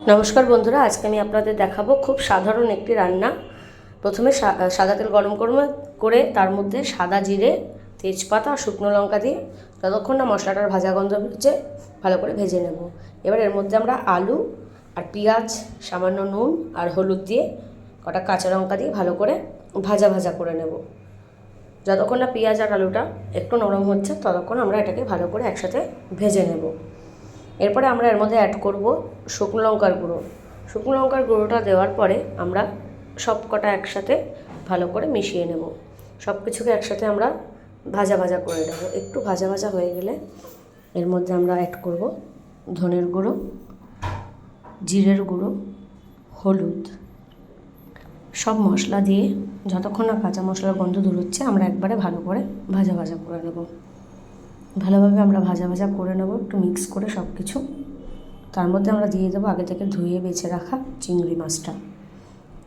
নমস্কার বন্ধুরা, আজকে আমি আপনাদের দেখাবো খুব সাধারণ একটি রান্না। প্রথমে সাদা তেল গরম করে তার মধ্যে সাদা জিরে, তেজপাতা আর শুকনো লঙ্কা দিয়ে যতক্ষণ না মশলাটার ভাজা গন্ধ বেরোচ্ছে ভালো করে ভেজে নেব। এবার এর মধ্যে আমরা আলু আর পেঁয়াজ, সামান্য নুন আর হলুদ দিয়ে কটা কাঁচা লঙ্কা দিয়ে ভালো করে ভাজা করে নেব। যতক্ষণ না পেঁয়াজ আর আলুটা একটু নরম হচ্ছে ততক্ষণ আমরা এটাকে ভালো করে একসাথে ভেজে নেব। এরপরে আমরা এর মধ্যে অ্যাড করব শুকনো লঙ্কার গুঁড়ো। শুকনো লঙ্কার গুঁড়োটা দেওয়ার পরে আমরা সব কটা একসাথে ভালো করে মিশিয়ে নেব। সব কিছুকে একসাথে আমরা ভাজা করে নেব। একটু ভাজা হয়ে গেলে এর মধ্যে আমরা অ্যাড করব ধনের গুঁড়ো, জিরের গুঁড়ো, হলুদ। সব মশলা দিয়ে যতক্ষণ না কাঁচা মশলার গন্ধ দূর হচ্ছে আমরা একবারে ভালো করে ভাজা করে নেব। ভালোভাবে আমরা ভাজা করে নেব, একটু মিক্স করে সব কিছু। তার মধ্যে আমরা দিয়ে দেবো আগে থেকে ধুয়ে বেছে রাখা চিংড়ি মাছটা।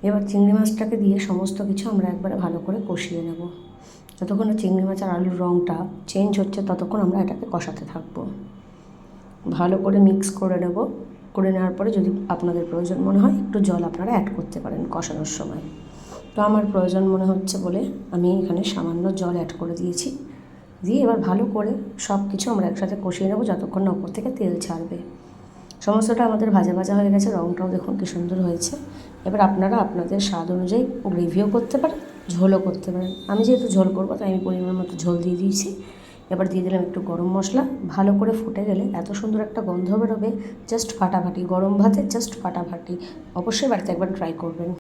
এবার চিংড়ি মাছটাকে দিয়ে সমস্ত কিছু আমরা একবারে ভালো করে কষিয়ে নেব। যতক্ষণ না চিংড়ি মাছ আর আলুর রঙটা চেঞ্জ হচ্ছে ততক্ষণ আমরা এটাকে কষাতে থাকবো। ভালো করে মিক্স করে নেব। করে নেওয়ার পরে যদি আপনাদের প্রয়োজন মনে হয় একটু জল আপনারা অ্যাড করতে পারেন কষানোর সময়। তো আমার প্রয়োজন মনে হচ্ছে বলে আমি এখানে সামান্য জল অ্যাড করে দিয়েছি। দিয়ে এবার ভালো করে সব কিছু আমরা একসাথে কষিয়ে নেব যতক্ষণ না উপর থেকে তেল ছাড়বে। সমস্তটা আমাদের ভাজা হয়ে গেছে, রঙটাও দেখুন কী সুন্দর হয়েছে। এবার আপনারা আপনাদের স্বাদ অনুযায়ী গ্রেভিও করতে পারেন, ঝোলও করতে পারেন। আমি যেহেতু ঝোল করবো তাই আমি পরিমাণ মতো ঝোল দিয়ে দিয়েছি। এবার দিয়ে দিলাম একটু গরম মশলা। ভালো করে ফুটে গেলে এত সুন্দর একটা গন্ধ বেরোবে, জাস্ট ফাটাফাটি। গরম ভাতে জাস্ট ফাটাফাটি। অবশ্যই বাড়িতে একবার ট্রাই করবেন।